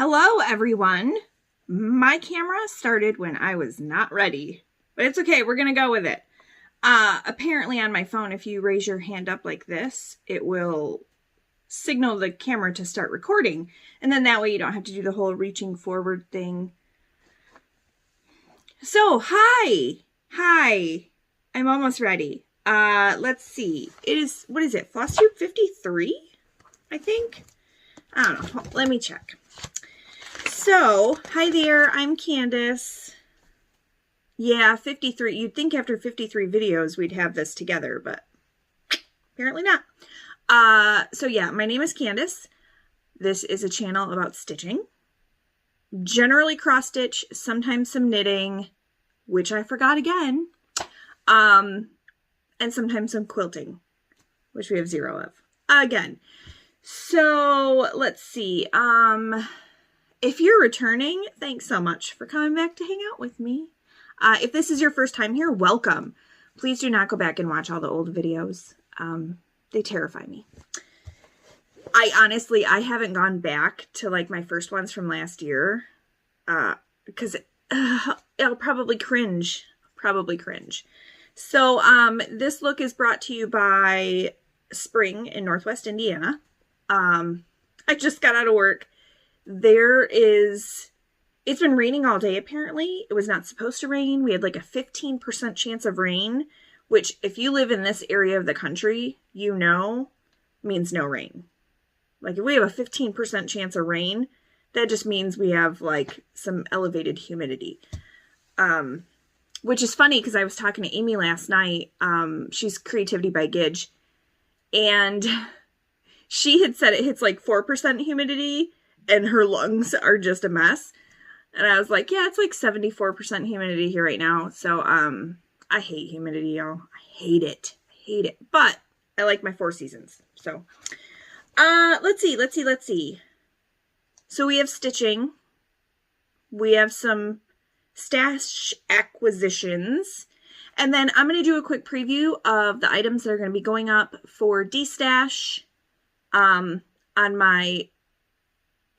Hello, everyone. My camera started when I was not ready, but it's okay. We're going to go with it. Apparently on my phone, if you raise your hand up like this, it will signal the camera to start recording. And then that way you don't have to do the whole reaching forward thing. So, hi. I'm almost ready. Let's see. What is it? Flosstube 53, I think? I don't know. Let me check. So, hi there. I'm Candace. Yeah, 53. You'd think after 53 videos we'd have this together, but apparently not. So yeah, my name is Candace. This is a channel about stitching. Generally cross stitch, sometimes some knitting, which I forgot again. And sometimes some quilting, which we have 0 of. Again. So, let's see. If you're returning, thanks so much for coming back to hang out with me. If this is your first time here, welcome. Please do not go back and watch all the old videos. They terrify me. I haven't gone back to like my first ones from last year. Because I'll probably cringe. So, this look is brought to you by Spring in Northwest Indiana. I just got out of work. It's been raining all day apparently. It was not supposed to rain. We had like a 15% chance of rain, which if you live in this area of the country, you know, means no rain. Like if we have a 15% chance of rain, that just means we have like some elevated humidity. Which is funny because I was talking to Amy last night. She's Creativity by Gidge. And she had said it hits like 4% humidity and her lungs are just a mess. And I was like, yeah, it's like 74% humidity here right now. So, I hate humidity, y'all. I hate it. But I like my 4 seasons. So, let's see. So we have stitching. We have some stash acquisitions. And then I'm going to do a quick preview of the items that are going to be going up for Destash on my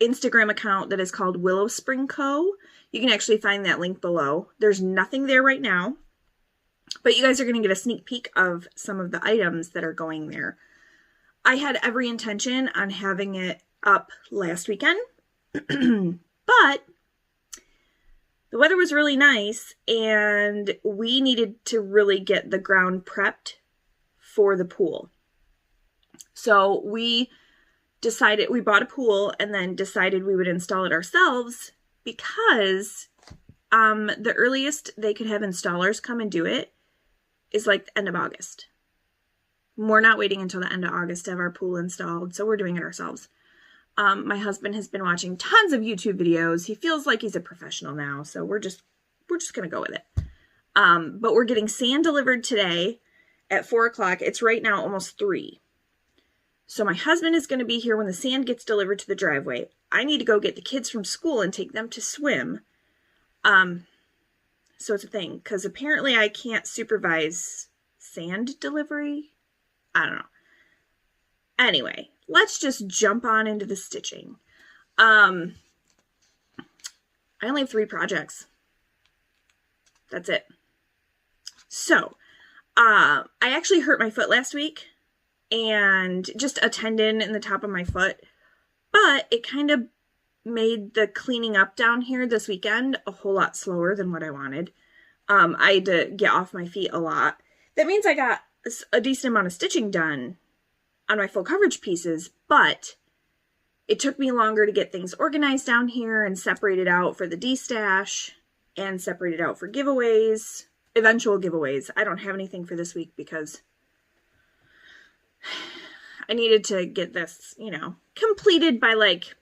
Instagram account that is called Willow Spring Co. You can actually find that link below. There's nothing there right now, but you guys are going to get a sneak peek of some of the items that are going there. I had every intention on having it up last weekend, but the weather was really nice and we needed to really get the ground prepped for the pool. So we bought a pool and then decided we would install it ourselves because the earliest they could have installers come and do it is like the end of August. We're not waiting until the end of August to have our pool installed, so we're doing it ourselves. My husband has been watching tons of YouTube videos. He feels like he's a professional now, so we're just going to go with it. But we're getting sand delivered today at 4 o'clock. It's right now almost 3. So my husband is going to be here when the sand gets delivered to the driveway. I need to go get the kids from school and take them to swim. So it's a thing, because apparently I can't supervise sand delivery. I don't know. Anyway, let's just jump on into the stitching. I only have 3 projects. That's it. So, I actually hurt my foot last week. And just a tendon in the top of my foot. But it kind of made the cleaning up down here this weekend a whole lot slower than what I wanted. I had to get off my feet a lot. That means I got a decent amount of stitching done on my full coverage pieces, but it took me longer to get things organized down here and separated out for the Destash and separated out for giveaways, eventual giveaways. I don't have anything for this week because I needed to get this, completed by like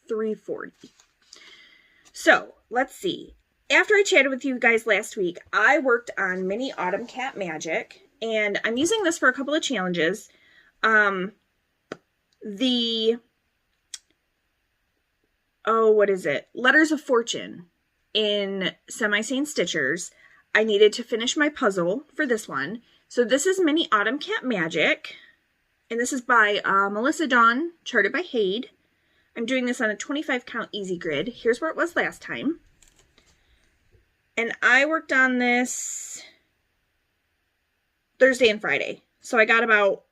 3:40. So, let's see. After I chatted with you guys last week, I worked on Mini Autumn Cat Magic, and I'm using this for a couple of challenges. What is it? Letters of Fortune in Sane Stitchers. I needed to finish my puzzle for this one. So this is Mini Autumn Cat Magic, and this is by Melissa Dawn, charted by HAED. I'm doing this on a 25 count easy grid. Here's where it was last time. And I worked on this Thursday and Friday. So I got about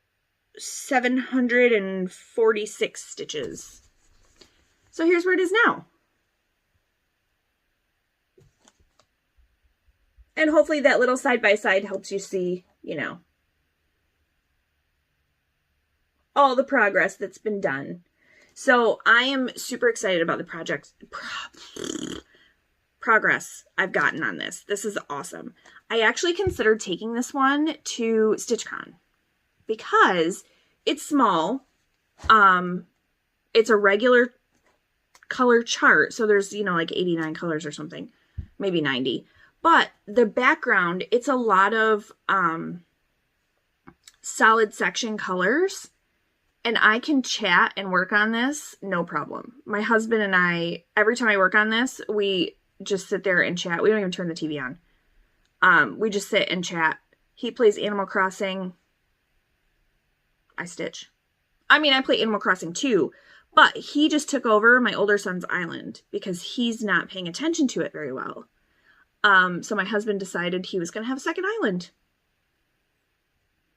746 stitches. So here's where it is now. And hopefully that little side-by-side helps you see, you know, all the progress that's been done. So I am super excited about the progress I've gotten on this. This is awesome. I actually considered taking this one to StitchCon because it's small. It's a regular color chart. So there's, you know, like 89 colors or something, maybe 90. But the background, it's a lot of solid section colors. And I can chat and work on this, no problem. My husband and I, every time I work on this, we just sit there and chat. We don't even turn the TV on. We just sit and chat. He plays Animal Crossing. I stitch. I mean, I play Animal Crossing too, but he just took over my older son's island because he's not paying attention to it very well. So my husband decided he was going to have a second island.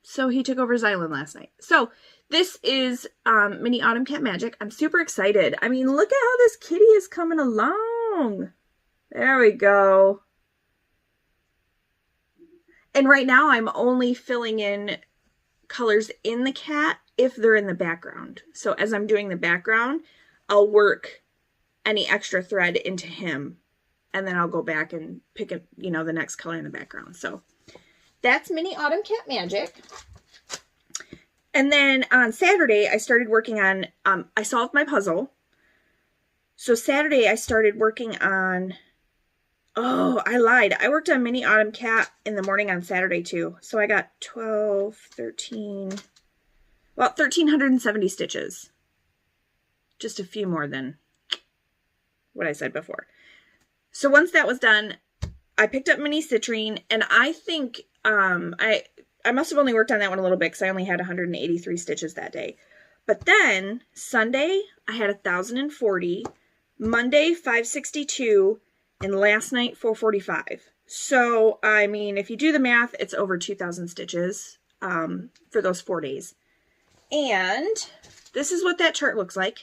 So he took over his island last night. So this is Mini Autumn Cat Magic. I'm super excited. I mean, look at how this kitty is coming along. There we go. And right now I'm only filling in colors in the cat if they're in the background. So as I'm doing the background, I'll work any extra thread into him. And then I'll go back and pick up, you know, the next color in the background. So that's Mini Autumn Cat Magic. And then on Saturday, I started working on, I solved my puzzle. So Saturday, I started working on, oh, I lied. I worked on Mini Autumn Cat in the morning on Saturday too. So I got 1,370 stitches. Just a few more than what I said before. So once that was done, I picked up Mini Citrine, and I think I must have only worked on that one a little bit because I only had 183 stitches that day. But then Sunday, I had 1,040, Monday 562, and last night 445. So, I mean, if you do the math, it's over 2,000 stitches for those 4 days. And this is what that chart looks like.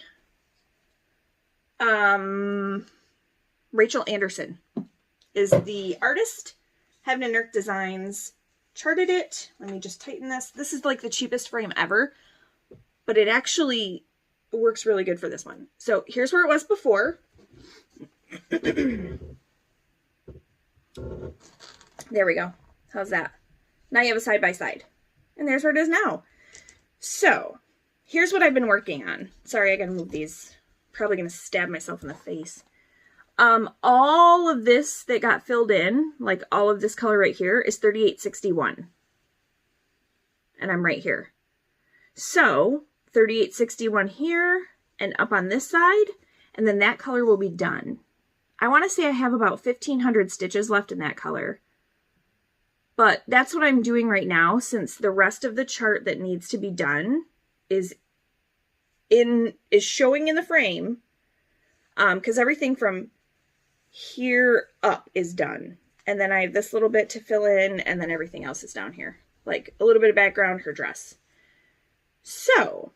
Rachel Anderson is the artist. Heaven and Earth Designs charted it. Let me just tighten this. This is like the cheapest frame ever, but it actually works really good for this one. So here's where it was before. There we go. How's that? Now you have a side by side. And there's where it is now. So here's what I've been working on. Sorry, I gotta move these. Probably gonna stab myself in the face. All of this that got filled in, like all of this color right here, is 3861. And I'm right here. So 3861 here and up on this side, and then that color will be done. I want to say I have about 1,500 stitches left in that color. But that's what I'm doing right now, since the rest of the chart that needs to be done is showing in the frame. Because everything from here up is done. And then I have this little bit to fill in, and then everything else is down here. Like a little bit of background, her dress. So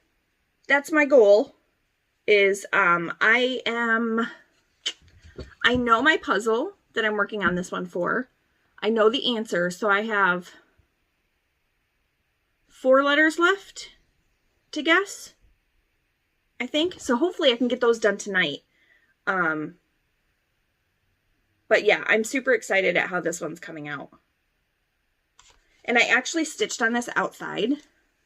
that's my goal, is I know my puzzle that I'm working on this one for. I know the answer, so I have 4 letters left to guess, I think. So hopefully I can get those done tonight. But yeah, I'm super excited at how this one's coming out. And I actually stitched on this outside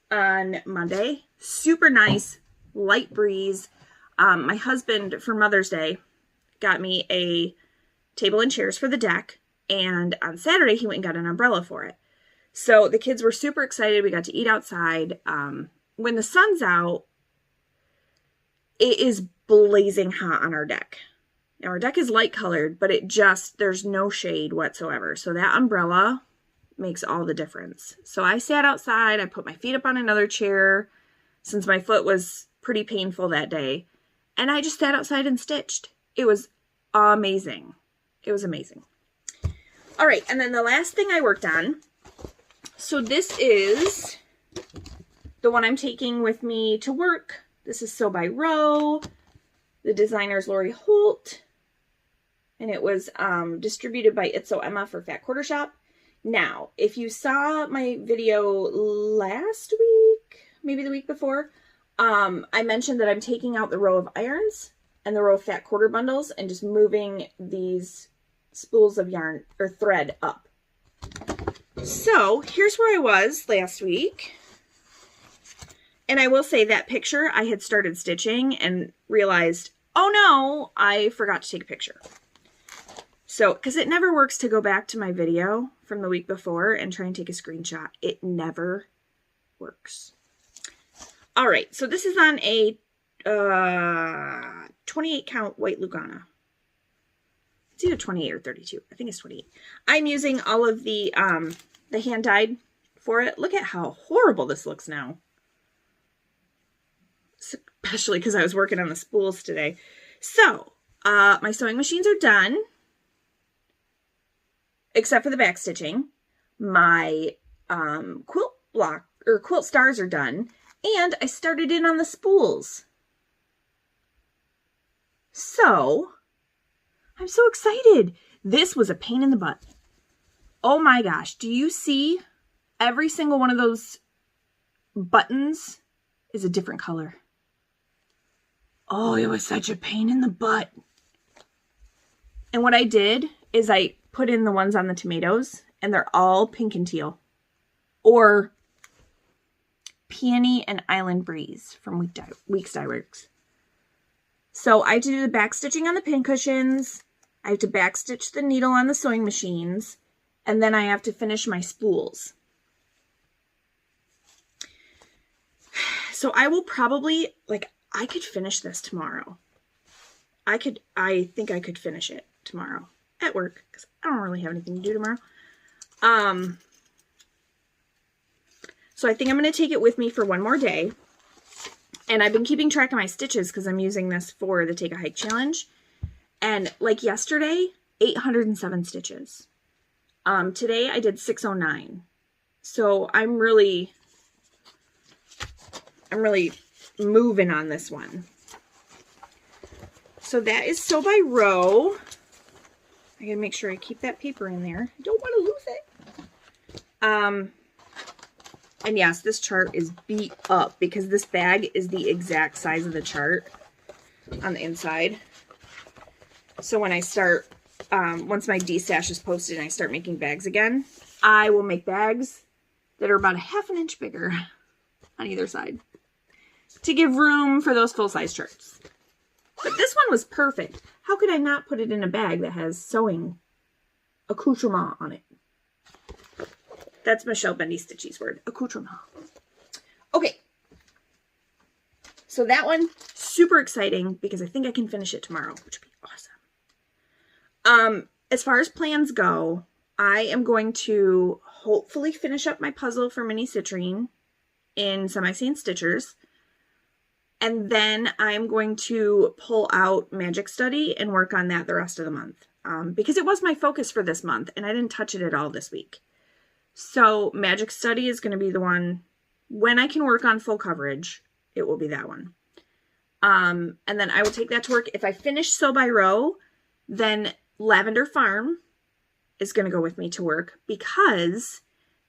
on Monday. Super nice, light breeze. My husband, for Mother's Day, got me a table and chairs for the deck. And on Saturday, he went and got an umbrella for it. So the kids were super excited. We got to eat outside. When the sun's out, it is blazing hot on our deck. Now, our deck is light colored, but there's no shade whatsoever. So that umbrella makes all the difference. So I sat outside. I put my feet up on another chair since my foot was pretty painful that day. And I just sat outside and stitched. It was amazing. It was amazing. All right, and then the last thing I worked on. So this is the one I'm taking with me to work. This is Sew by Row. The designer is Lori Holt. And it was distributed by It's So Emma for Fat Quarter Shop. Now, if you saw my video last week, maybe the week before, I mentioned that I'm taking out the row of irons and the row of fat quarter bundles and just moving these spools of yarn or thread up. So here's where I was last week. And I will say that picture, I had started stitching and realized, oh no, I forgot to take a picture. So, because it never works to go back to my video from the week before and try and take a screenshot. It never works. All right, so this is on a 28 count white Lugana. It's either 28 or 32. I think it's 28. I'm using all of the hand dyed for it. Look at how horrible this looks now. Especially because I was working on the spools today. So, my sewing machines are done. Except for the back stitching. My quilt block or quilt stars are done. And I started in on the spools. So, I'm so excited. This was a pain in the butt. Oh my gosh. Do you see every single one of those buttons is a different color? Oh, it was such a pain in the butt. And what I did is I put in the ones on the tomatoes and they're all pink and teal. Or Peony and Island Breeze from Weeks Dye Works. So I have to do the back stitching on the pin cushions. I have to back stitch the needle on the sewing machines. And then I have to finish my spools. So I will probably, like, I could finish this tomorrow. I think I could finish it tomorrow at work because I don't really have anything to do tomorrow. So I think I'm going to take it with me for one more day. And I've been keeping track of my stitches because I'm using this for the Take a Hike challenge. And like yesterday, 807 stitches. Today I did 609. So I'm really moving on this one. So that is Sew by Row. I gotta make sure I keep that paper in there. I don't want to lose it. And yes, this chart is beat up because this bag is the exact size of the chart on the inside. So when I start, once my Destash is posted and I start making bags again, I will make bags that are about a ½ an inch bigger on either side to give room for those full-size charts. But this one was perfect. How could I not put it in a bag that has sewing accoutrement on it? That's Michelle Bendy Stitchy's word, accoutrement. Okay. So that one, super exciting because I think I can finish it tomorrow, which would be awesome. As far as plans go, I am going to hopefully finish up my puzzle for Mini Citrine in Sane Stitchers. And then I'm going to pull out Magic Study and work on that the rest of the month. Because it was my focus for this month and I didn't touch it at all this week. So Magic Study is going to be the one, when I can work on full coverage, it will be that one. And then I will take that to work. If I finish Sew by Row, then Lavender Farm is going to go with me to work because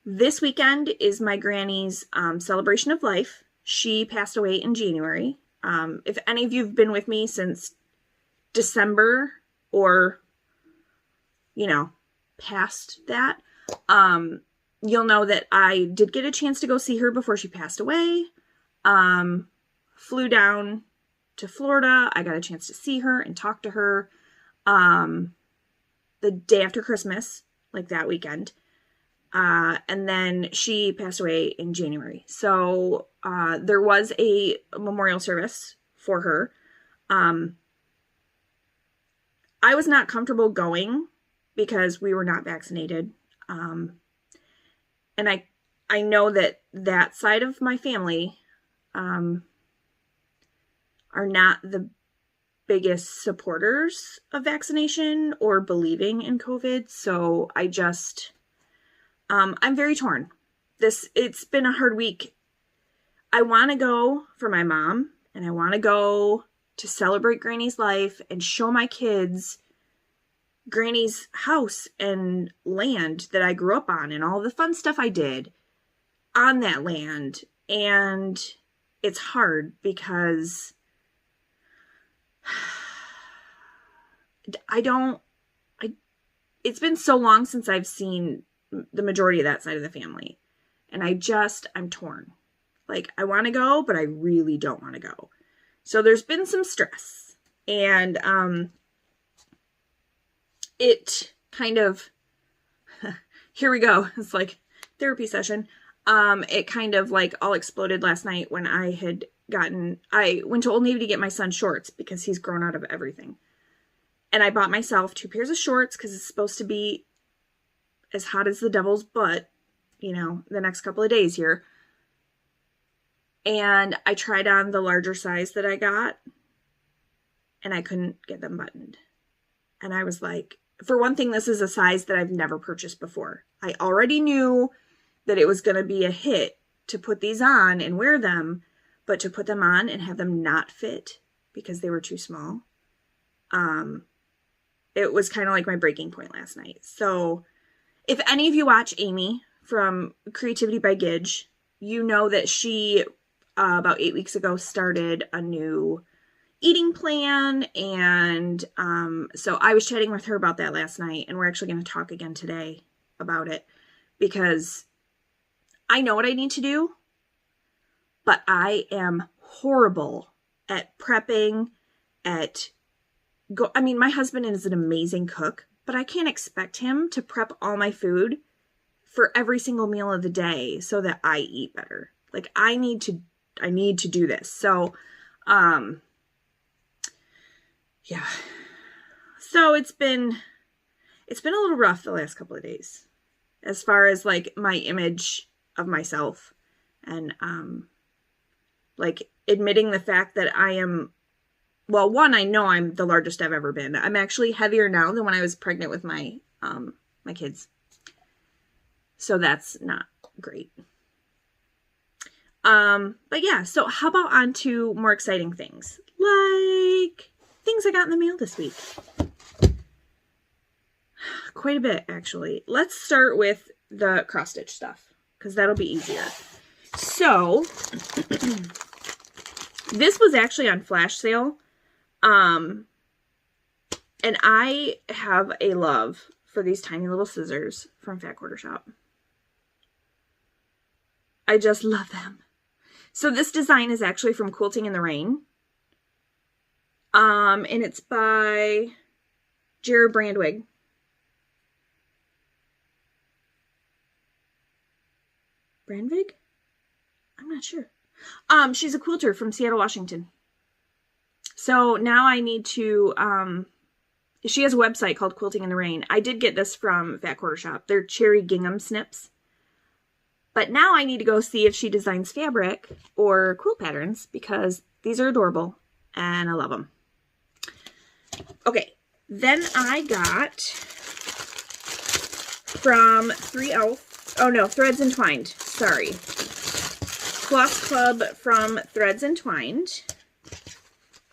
this weekend is my granny's celebration of life. She passed away in January. If any of you have been with me since December or, you know, past that, you'll know that I did get a chance to go see her before she passed away. Flew down to Florida. I got a chance to see her and talk to her the day after Christmas, like that weekend. And then she passed away in January. So there was a memorial service for her. I was not comfortable going because we were not vaccinated. And I know that that side of my family are not the biggest supporters of vaccination or believing in COVID. So I just, I'm very torn. It's been a hard week. I want to go for my mom, and I want to go to celebrate Granny's life and show my kids Granny's house and land that I grew up on and all the fun stuff I did on that land. And it's hard because it's been so long since I've seen the majority of that side of the family. And I'm torn. Like, I want to go, but I really don't want to go. So there's been some stress. And it kind of, here we go. It's like therapy session. It kind of like all exploded last night when I went to Old Navy to get my son shorts because he's grown out of everything. And I bought myself 2 pairs of shorts because it's supposed to be as hot as the devil's butt, the next couple of days here. And I tried on the larger size that I got, and I couldn't get them buttoned. And I was like, for one thing, this is a size that I've never purchased before. I already knew that it was going to be a hit to put these on and wear them, but to put them on and have them not fit because they were too small, it was kind of like my breaking point last night. So if any of you watch Amy from Creativity by Gidge, you know that she about 8 weeks ago started a new eating plan. And so I was chatting with her about that last night, and we're actually going to talk again today about it because I know what I need to do, but I am horrible at prepping, my husband is an amazing cook, but I can't expect him to prep all my food for every single meal of the day so that I eat better. Like, I need to do this. So, yeah. So it's been a little rough the last couple of days as far as like my image of myself and, like admitting the fact that I am, well, one, I know I'm the largest I've ever been. I'm actually heavier now than when I was pregnant with my kids. So that's not great. But yeah, so how about on to more exciting things, like things I got in the mail this week. Quite a bit, actually. Let's start with the cross stitch stuff, because that'll be easier. So, this was actually on flash sale. And I have a love for these tiny little scissors from Fat Quarter Shop. I just love them. So this design is actually from Quilting in the Rain. And it's by Jera Brandwig. Brandwig? I'm not sure. She's a quilter from Seattle, Washington. So now I need to, she has a website called Quilting in the Rain. I did get this from Fat Quarter Shop. They're cherry gingham snips. But now I need to go see if she designs fabric or quilt patterns because these are adorable and I love them. Okay, then I got from Threads Entwined. Sorry. Floss Club from Threads Entwined.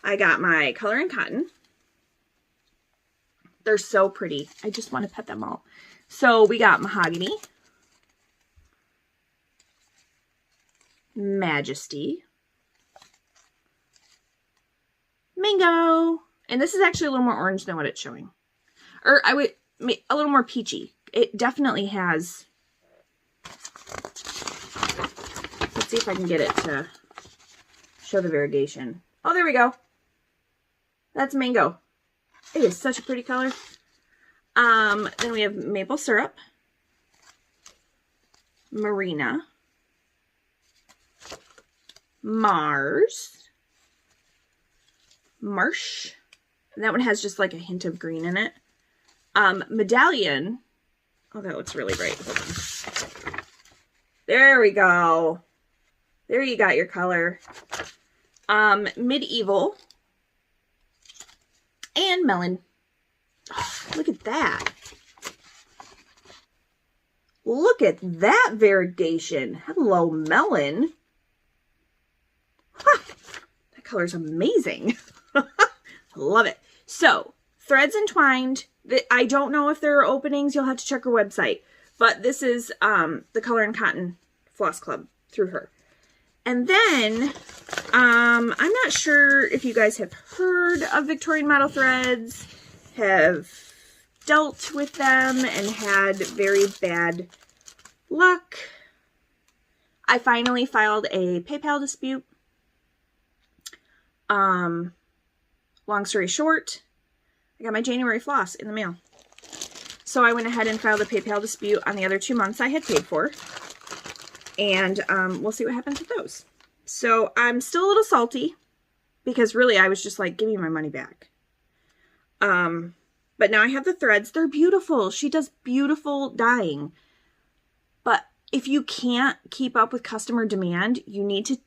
I got my Color and Cotton. They're so pretty. I just want to pet them all. So we got Mahogany, Majesty, Mango, and this is actually a little more orange than what it's showing. Or I would make a little more peachy. It definitely has. Let's see if I can get it to show the variegation. Oh, there we go. That's Mango. It is such a pretty color. Then we have Maple Syrup, Marina, Marsh, and that one has just like a hint of green in it. Medallion. Oh, that looks really bright. Hold on. There we go. There you got your color. Medieval. And melon. Oh, look at that. Look at that variegation. Hello, melon. Ha! That color's amazing. Love it. So, threads entwined. I don't know if there are openings. You'll have to check her website. But this is the Color and Cotton Floss Club through her. And then, I'm not sure if you guys have heard of Victorian Model Threads, have dealt with them, and had very bad luck. I finally filed a PayPal dispute. Long story short, I got my January floss in the mail. So I went ahead and filed a PayPal dispute on the other 2 months I had paid for. And we'll see what happens with those. So I'm still a little salty because really I was just like, give me my money back. But now I have the threads. They're beautiful. She does beautiful dyeing. But if you can't keep up with customer demand, you need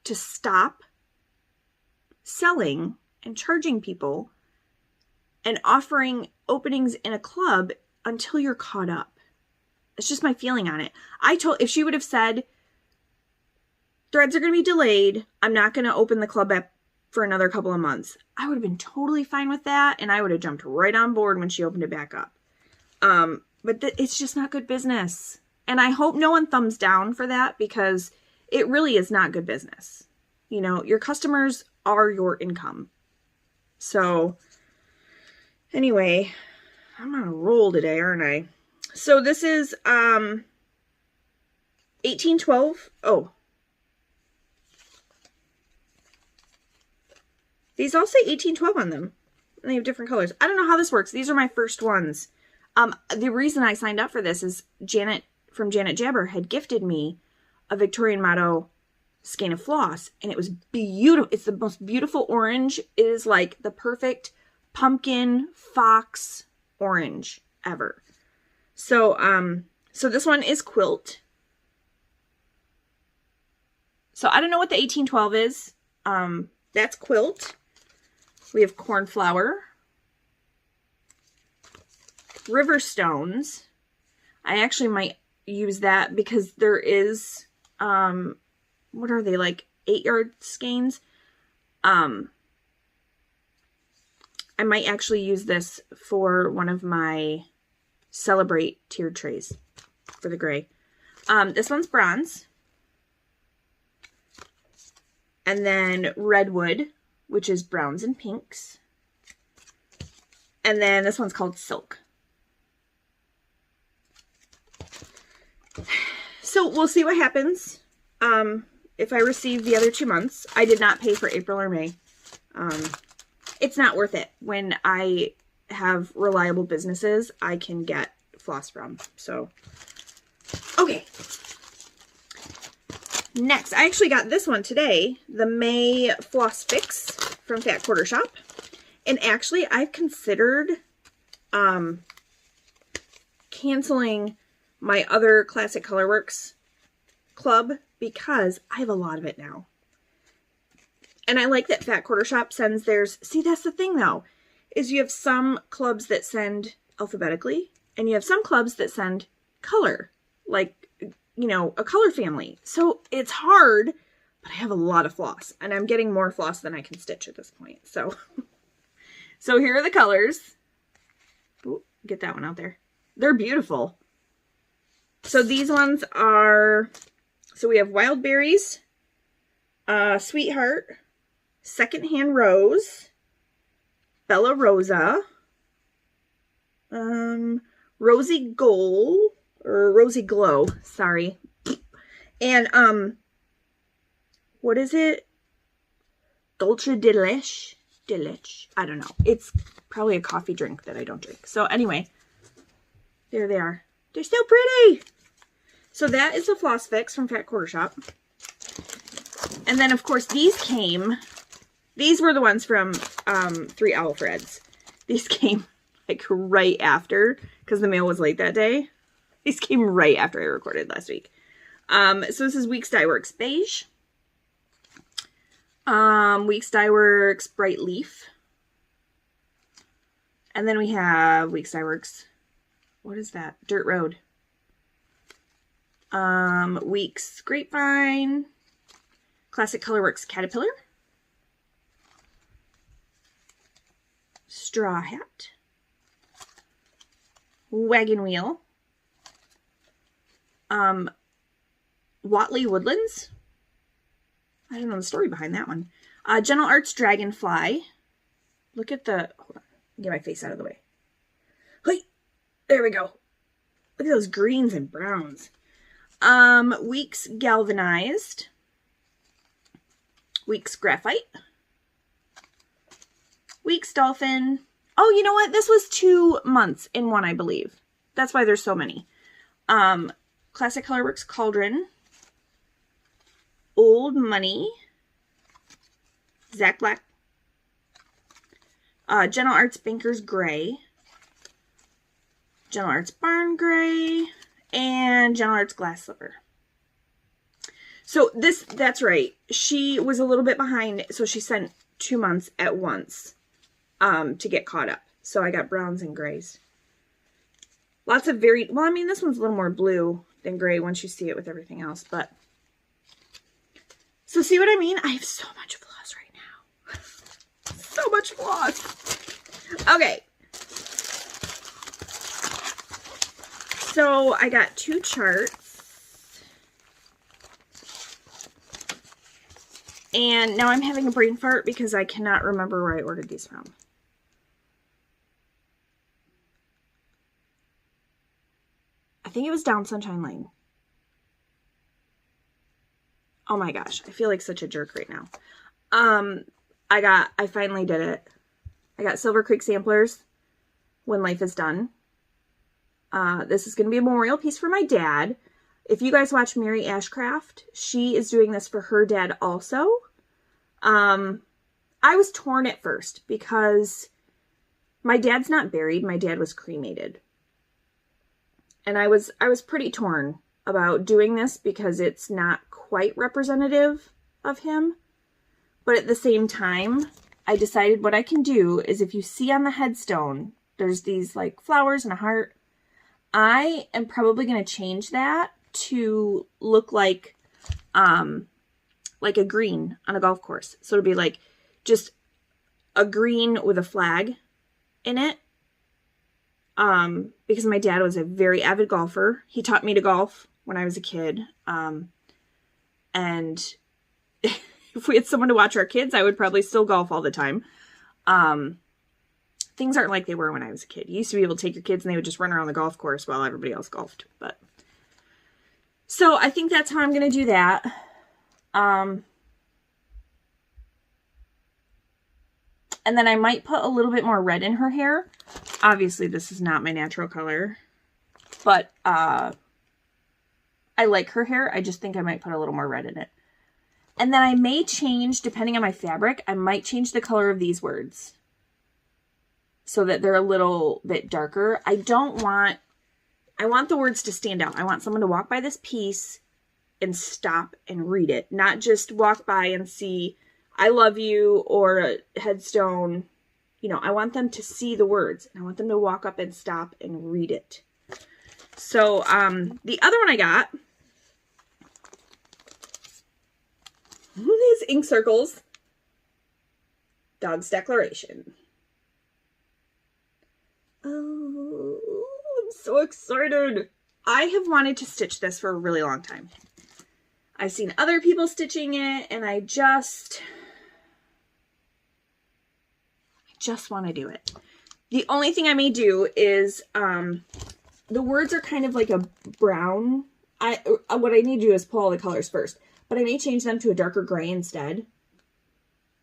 to stop selling and charging people and offering openings in a club until you're caught up. It's just my feeling on it. If she would have said, threads are going to be delayed, I'm not going to open the club up for another couple of months, I would have been totally fine with that, and I would have jumped right on board when she opened it back up. But it's just not good business. And I hope no one thumbs down for that, because it really is not good business. You know, your customers are your income. So, anyway, I'm on a roll today, aren't I? So this is 1812. Oh. These all say 1812 on them. And they have different colors. I don't know how this works. These are my first ones. The reason I signed up for this is Janet from Janet Jabber had gifted me a Victorian Motto skein of floss, and it was beautiful. It's the most beautiful orange. It is like the perfect pumpkin fox orange ever. So, so this one is quilt. So I don't know what the 1812 is. That's quilt. We have cornflower. River stones. I actually might use that because there is, what are they, like 8-yard skeins? I might actually use this for one of my Celebrate tiered trays for the gray. This one's bronze. And then redwood, which is browns and pinks. And then this one's called silk. So we'll see what happens. If I receive the other 2 months. I did not pay for April or May. It's not worth it. When I have reliable businesses, I can get floss from. So, okay. Next, I actually got this one today. The May Floss Fix from Fat Quarter Shop. And actually, I've considered canceling my other Classic Colorworks club because I have a lot of it now. And I like that Fat Quarter Shop sends theirs. See, that's the thing though, is you have some clubs that send alphabetically, and you have some clubs that send color, like, you know, a color family. So it's hard, but I have a lot of floss, and I'm getting more floss than I can stitch at this point. So, so here are the colors. Ooh, get that one out there. They're beautiful. So these ones are, so we have Wild Berries, Sweetheart, Secondhand Rose, Bella Rosa, Rosy Gold, or Rosy Glow, sorry. And, what is it? Dolce Delish? Delish. I don't know. It's probably a coffee drink that I don't drink. So anyway, there they are. They're so pretty. So that is the Floss Fix from Fat Quarter Shop. And then, of course, these were the ones from 3 Owl Threads. These came like right after, because the mail was late that day. These came right after I recorded last week. So this is Weeks Dye Works Beige. Weeks Dye Works Bright Leaf. And then we have Weeks Dye Works. What is that? Dirt Road. Weeks Grapevine. Classic Colorworks Caterpillar. Straw Hat. Wagon Wheel. Watley Woodlands. I don't know the story behind that one. Gentle Arts Dragonfly. Look at the... Hold on. Get my face out of the way. Hey! There we go. Look at those greens and browns. Weeks Galvanized. Weeks Graphite. Weeks Dolphin. Oh, you know what? This was 2 months in one, I believe. That's why there's so many. Classic Colorworks Cauldron. Old Money. Zach Black. Gentle Arts Banker's Gray. Gentle Arts Barn Gray. And Gentle Arts Glass Slipper. So that's right. She was a little bit behind, so she sent 2 months at once to get caught up. So I got browns and grays. Lots of varied, well, I mean, this one's a little more blue than gray once you see it with everything else, but. So see what I mean? I have so much floss right now. So much floss. Okay. So I got 2 charts. And now I'm having a brain fart because I cannot remember where I ordered these from. I think it was down Sunshine Lane. Oh my gosh, I feel like such a jerk right now. I finally did it. I got Silver Creek samplers, When Life is Done. This is going to be a memorial piece for my dad. If you guys watch Mary Ashcraft, she is doing this for her dad also. I was torn at first because my dad's not buried. My dad was cremated. And I was pretty torn about doing this because it's not quite representative of him. But at the same time, I decided what I can do is if you see on the headstone, there's these like flowers and a heart. I am probably going to change that to look like a green on a golf course. So it'll be like just a green with a flag in it. Because my dad was a very avid golfer. He taught me to golf when I was a kid. And if we had someone to watch our kids, I would probably still golf all the time. Things aren't like they were when I was a kid. You used to be able to take your kids and they would just run around the golf course while everybody else golfed. But so I think that's how I'm going to do that. And then I might put a little bit more red in her hair. Obviously, this is not my natural color. But I like her hair. I just think I might put a little more red in it. And then I may change, depending on my fabric, I might change the color of these words. So that they're a little bit darker. I want the words to stand out. I want someone to walk by this piece and stop and read it. Not just walk by and see, I love you, or a headstone. You know, I want them to see the words. And I want them to walk up and stop and read it. So, the other one I got, these ink circles, Dog's Declaration. Oh, I'm so excited. I have wanted to stitch this for a really long time. I've seen other people stitching it, and I just want to do it. The only thing I may do is, the words are kind of like a brown. What I need to do is pull all the colors first, but I may change them to a darker gray instead.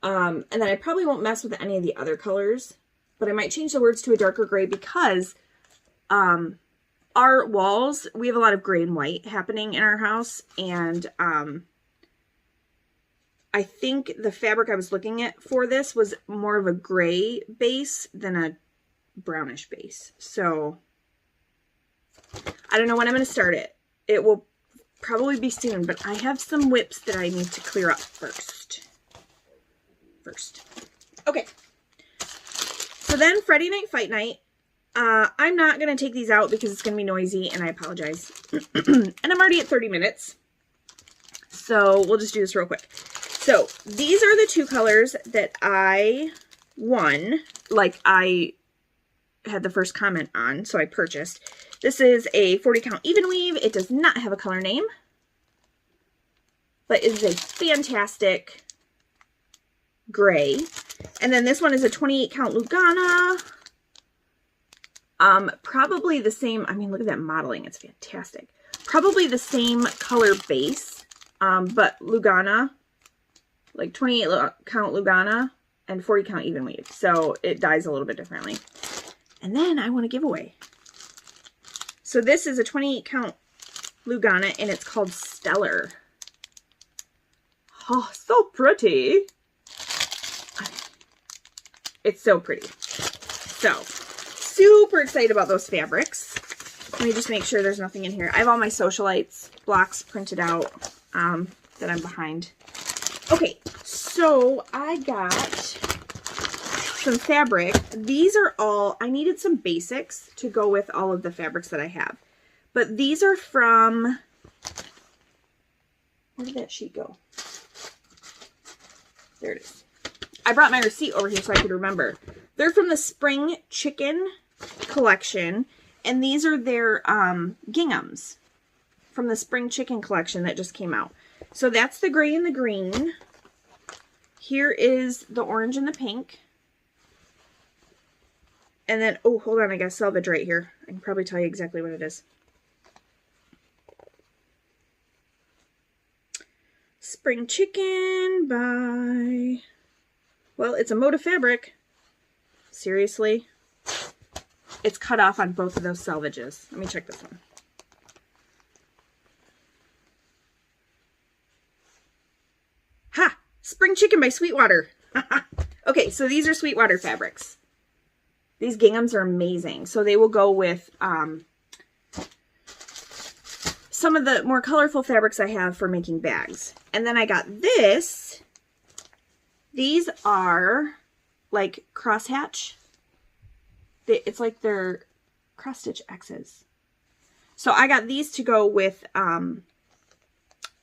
And then I probably won't mess with any of the other colors. But I might change the words to a darker gray because our walls, we have a lot of gray and white happening in our house. And I think the fabric I was looking at for this was more of a gray base than a brownish base. So I don't know when I'm going to start it. It will probably be soon, but I have some whips that I need to clear up first. Okay. So then Friday night fight night. I'm not going to take these out because it's going to be noisy, and I apologize. And I'm already at 30 minutes. So we'll just do this real quick. So these are the 2 colors that I won, like I had the first comment on, so I purchased. This is a 40 count even weave. It does not have a color name, but it is a fantastic gray. And then this one is a 28 count Lugana. Probably the same, I mean, look at that modeling. It's fantastic. Probably the same color base, but Lugana, like 28 count Lugana and 40 count even weave. So it dyes a little bit differently. And then I want a giveaway. So this is a 28 count Lugana, and it's called Stellar. Oh, so pretty. It's so pretty. So, super excited about those fabrics. Let me just make sure there's nothing in here. I have all my socialites blocks printed out that I'm behind. Okay, so I got some fabric. These are all, I needed some basics to go with all of the fabrics that I have. But these are from, where did that sheet go? There it is. I brought my receipt over here so I could remember. They're from the Spring Chicken collection, and these are their ginghams from the Spring Chicken collection that just came out. So that's the gray and the green. Here is the orange and the pink. And then, oh, hold on, I got selvage right here. I can probably tell you exactly what it is. Spring Chicken by, well, it's a Moda fabric. Seriously? It's cut off on both of those selvages. Let me check this one. Ha! Spring Chicken by Sweetwater. Okay, so these are Sweetwater fabrics. These ginghams are amazing. So they will go with some of the more colorful fabrics I have for making bags. And then I got this. These are like crosshatch. It's like they're cross stitch X's. So I got these to go with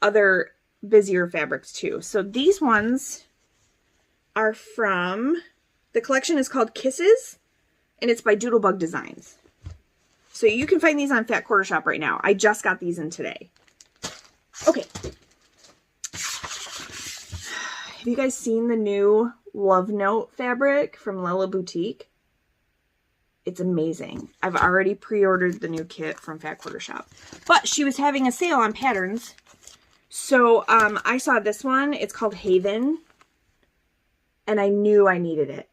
other busier fabrics too. So these ones are from, the collection is called Kisses, and it's by Doodlebug Designs. So you can find these on Fat Quarter Shop right now. I just got these in today. Okay. Have you guys seen the new Love Note fabric from Lella Boutique? It's amazing. I've already pre-ordered the new kit from Fat Quarter Shop. But she was having a sale on patterns. So I saw this one. It's called Haven. And I knew I needed it.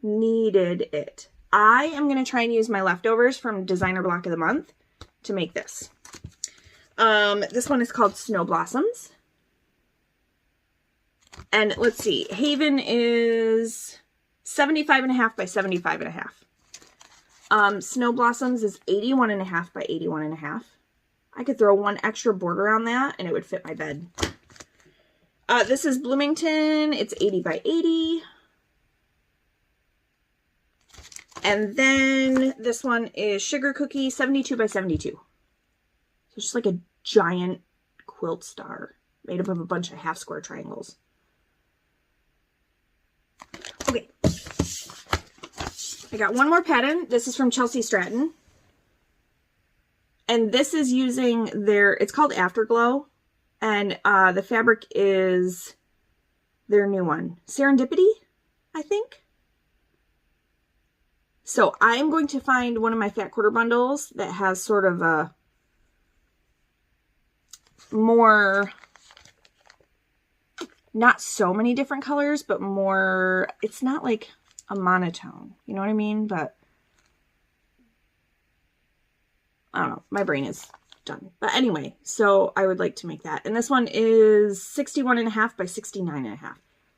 Needed it. I am going to try and use my leftovers from Designer Block of the Month to make this. This one is called Snow Blossoms. And let's see. Haven is 75.5 by 75.5. Snow Blossoms is 81.5 by 81.5. I could throw one extra border on that and it would fit my bed. This is Bloomington. It's 80 by 80. And then this one is Sugar Cookie, 72 by 72. So it's just like a giant quilt star made up of a bunch of half square triangles. Okay. I got one more pattern. This is from Chelsea Stratton. And this is using their, it's called Afterglow. And the fabric is their new one. Serendipity, I think. So I'm going to find one of my Fat Quarter bundles that has sort of a more, not so many different colors, but more, it's not like a monotone. You know what I mean? But I don't know. My brain is done. But anyway, so I would like to make that. And this one is 61.5 by 69.5.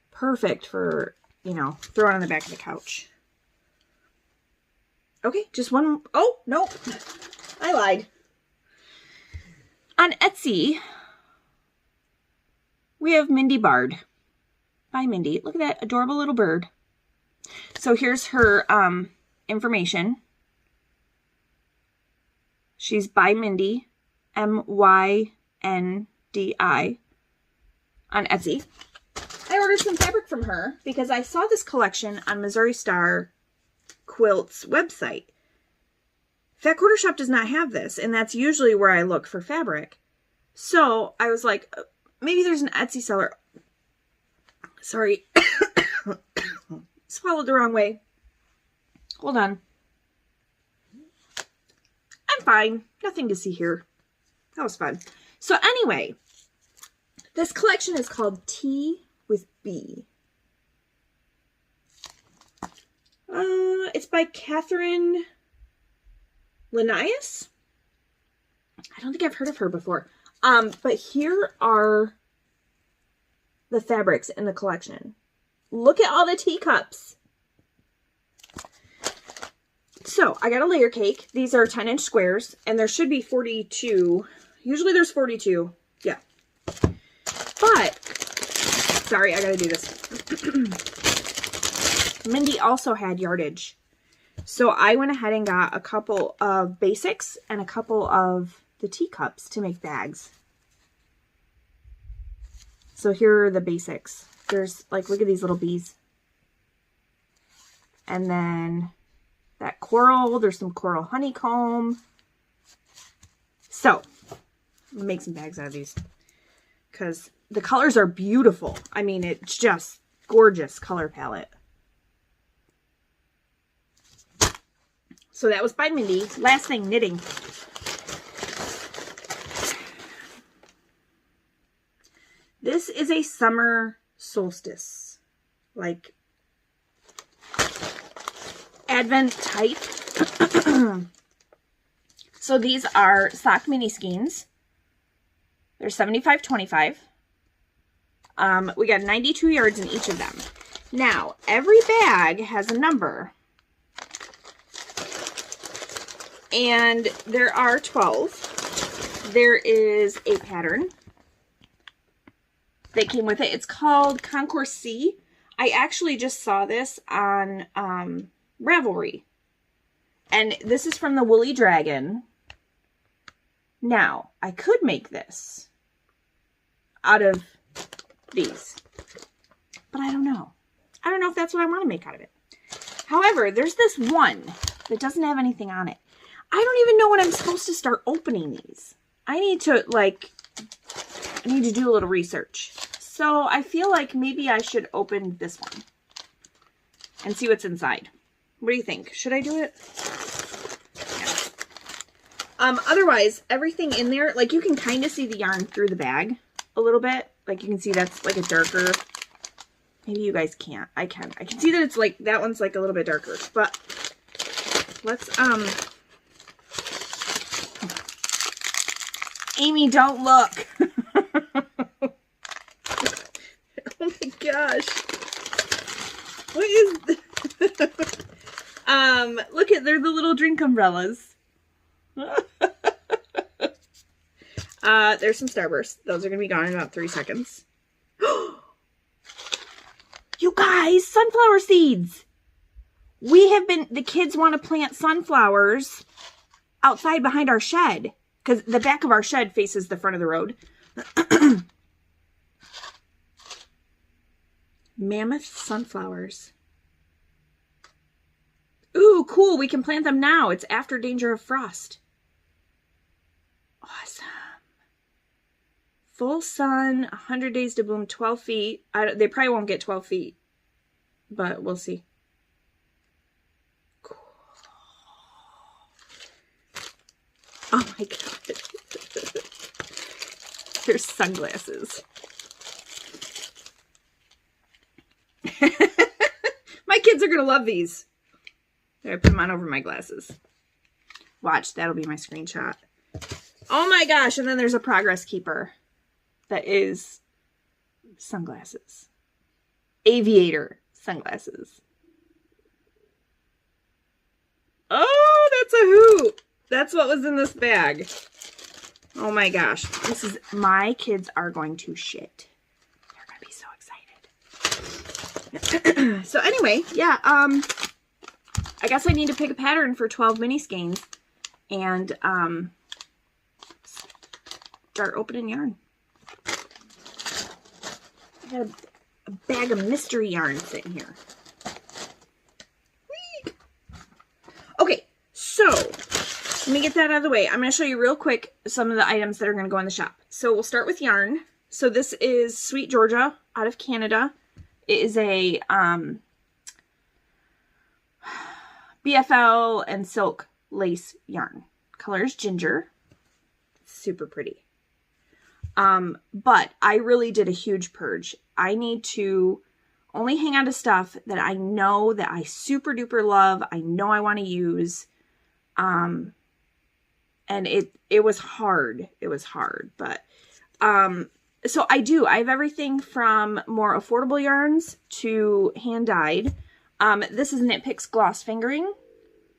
Perfect for, you know, throwing on the back of the couch. Okay, just one. Oh, no, I lied. On Etsy, we have Mindy Bard by Mindy. Look at that adorable little bird. So here's her information. She's by Mindy, MYNDI, on Etsy. I ordered some fabric from her because I saw this collection on Missouri Star Quilt's website. Fat Quarter Shop does not have this, and that's usually where I look for fabric. So I was like, maybe there's an Etsy seller. Sorry. Swallowed the wrong way. Hold on. I'm fine. Nothing to see here. That was fun. So anyway, this collection is called Tea with B. It's by Catherine Linnaeus. I don't think I've heard of her before. But here are the fabrics in the collection. Look at all the teacups. So I got a layer cake. These are 10-inch squares, and there should be 42. Usually there's 42. Yeah. But, sorry, I gotta do this. Mindy also had yardage. So I went ahead and got a couple of basics and a couple of the teacups to make bags. So here are the basics. There's, like, look at these little bees. And then that coral. There's some coral honeycomb. So, I'm going to make some bags out of these. Because the colors are beautiful. I mean, it's just gorgeous color palette. So that was by Mindy. Last thing, knitting. This is a summer solstice, like Advent type. So these are sock mini skeins. They're 75-25. We got 92 yards in each of them. Now, every bag has a number. And there are 12. There is a pattern that came with it. It's called Concourse C. I actually just saw this on Ravelry. And this is from the Woolly Dragon. Now, I could make this out of these. But I don't know. I don't know if that's what I want to make out of it. However, there's this one that doesn't have anything on it. I don't even know when I'm supposed to start opening these. I need to do a little research. So I feel like maybe I should open this one and see what's inside. What do you think? Should I do it? Yeah. Otherwise, everything in there, like you can kind of see the yarn through the bag a little bit. Like you can see that's like a darker, maybe you guys can't. I can see that it's like, that one's like a little bit darker, but let's, Amy, don't look. Oh my gosh. What is this? Look at, they're the little drink umbrellas. There's some Starbursts. Those are going to be gone in about 3 seconds. You guys, sunflower seeds. The kids want to plant sunflowers outside behind our shed. Because the back of our shed faces the front of the road. Mammoth sunflowers. Ooh, cool. We can plant them now. It's after danger of frost. Awesome. Full sun, 100 days to bloom, 12 feet. They probably won't get 12 feet. But we'll see. Cool. Oh my god. There's sunglasses. My kids are going to love these. I put them on over my glasses. Watch, that'll be my screenshot. Oh my gosh, and then there's a progress keeper that is sunglasses. Aviator sunglasses. Oh, that's a hoot. That's what was in this bag. Oh my gosh. My kids are going to shit. They're going to be so excited. So anyway, yeah, I guess I need to pick a pattern for 12 mini skeins and start opening yarn. I got a bag of mystery yarn sitting here. Whee! Okay, so let me get that out of the way. I'm going to show you real quick some of the items that are going to go in the shop. So we'll start with yarn. So this is Sweet Georgia out of Canada. It is a BFL and silk lace yarn. Color is ginger. Super pretty. But I really did a huge purge. I need to only hang on to stuff that I know that I super duper love. I know I want to use. And it was hard. It was hard, but, so I have everything from more affordable yarns to hand dyed. This is Knit Picks Gloss Fingering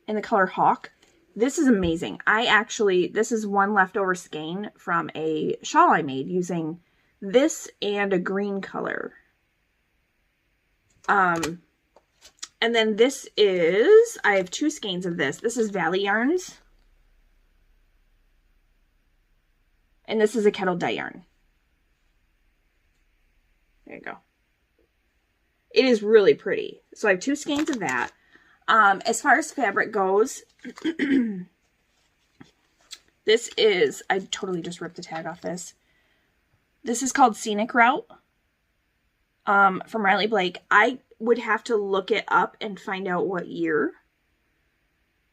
in the color Hawk. This is amazing. This is one leftover skein from a shawl I made using this and a green color. And then this is, I have 2 skeins of this. This is Valley Yarns. And this is a kettle dye yarn. There you go. It is really pretty. So I have 2 skeins of that. As far as fabric goes, this is, I totally just ripped the tag off this. This is called Scenic Route from Riley Blake. I would have to look it up and find out what year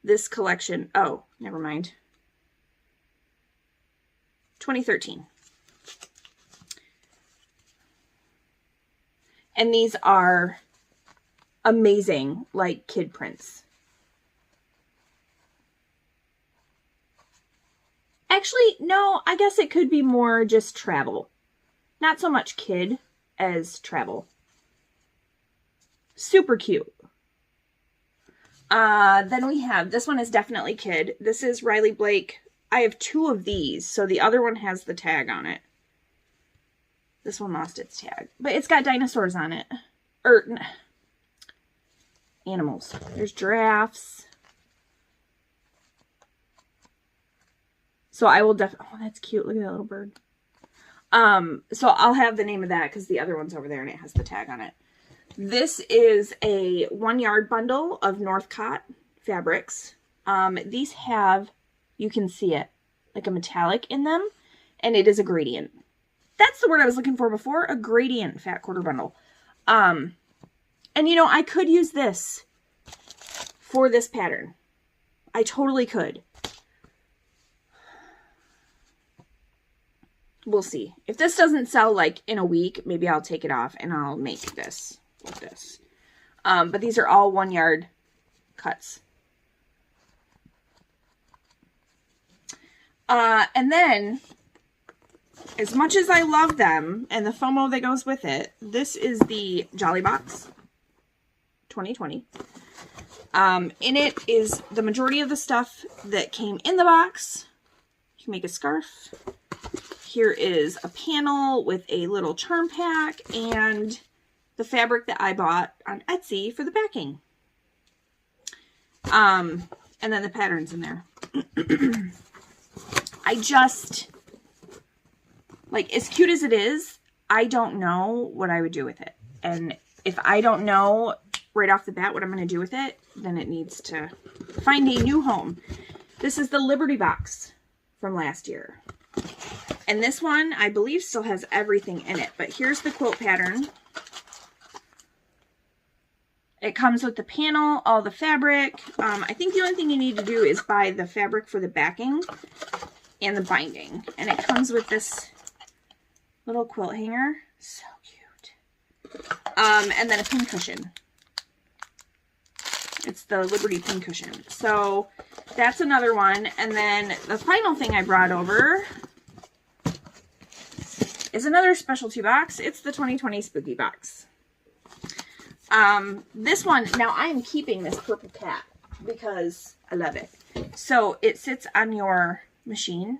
this collection, oh, never mind. 2013. And these are amazing, like kid prints. Actually, no, I guess it could be more just travel. Not so much kid as travel. Super cute. Then we have, this one is definitely kid. This is Riley Blake. I have 2 of these, so the other one has the tag on it. This one lost its tag, but it's got dinosaurs on it. Or, animals. There's giraffes. So I will definitely, oh, that's cute. Look at that little bird. So I'll have the name of that because the other one's over there and it has the tag on it. This is a 1 yard bundle of Northcott fabrics. These have, you can see it, like a metallic in them, and it is a gradient. That's the word I was looking for before, a gradient fat quarter bundle. And you know, I could use this for this pattern. I totally could. We'll see. If this doesn't sell like in a week, maybe I'll take it off and I'll make this with this. But these are all 1 yard cuts. And then, as much as I love them and the FOMO that goes with it, this is the Jolly Box 2020. In it is the majority of the stuff that came in the box. You can make a scarf. Here is a panel with a little charm pack and the fabric that I bought on Etsy for the backing. And then the patterns in there. I just, like, as cute as it is, I don't know what I would do with it. And if I don't know right off the bat what I'm going to do with it, then it needs to find a new home. This is the Liberty Box from last year. And this one, I believe, still has everything in it. But here's the quilt pattern. It comes with the panel, all the fabric. I think the only thing you need to do is buy the fabric for the backing and the binding. And it comes with this little quilt hanger. So cute. And then a pin cushion. It's the Liberty pin cushion. So that's another one. And then the final thing I brought over is another specialty box. It's the 2020 Spooky Box. This one, now I am keeping this purple cat because I love it. So it sits on your machine.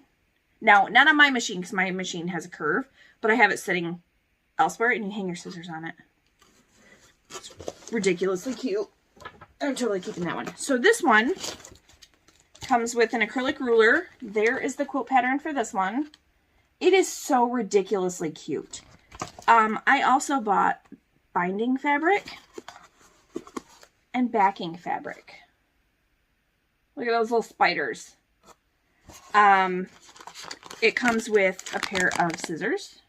Now, not on my machine because my machine has a curve, but I have it sitting elsewhere and you hang your scissors on it. It's ridiculously cute. I'm totally keeping that one. So this one comes with an acrylic ruler. There is the quilt pattern for this one. It is so ridiculously cute. I also bought binding fabric and backing fabric. Look at those little spiders. It comes with a pair of scissors.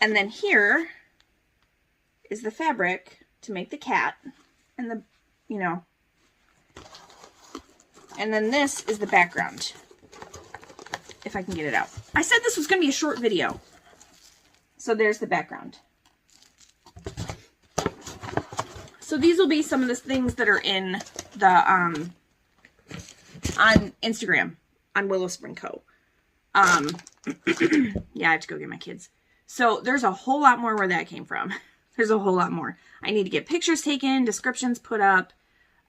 And then here is the fabric to make the cat and the, you know. And then this is the background. If I can get it out. I said this was going to be a short video. So there's the background. So these will be some of the things that are in the, on Instagram, on Willow Spring Co. Yeah, I have to go get my kids. So there's a whole lot more where that came from. There's a whole lot more. I need to get pictures taken, descriptions put up.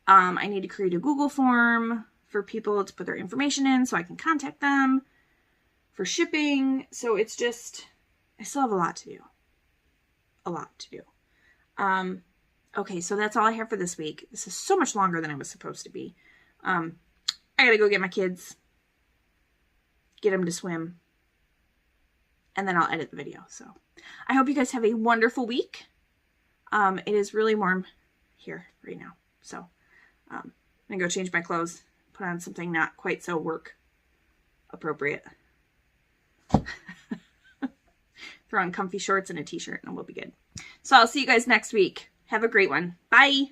I need to create a Google form for people to put their information in so I can contact them for shipping. So it's just, I still have a lot to do. A lot to do. Okay, so that's all I have for this week. This is so much longer than I was supposed to be. I gotta go get my kids, get them to swim, and then I'll edit the video. So I hope you guys have a wonderful week. It is really warm here right now. So I'm gonna go change my clothes, put on something not quite so work appropriate. Throw on comfy shorts and a t-shirt and we'll be good. So I'll see you guys next week. Have a great one. Bye.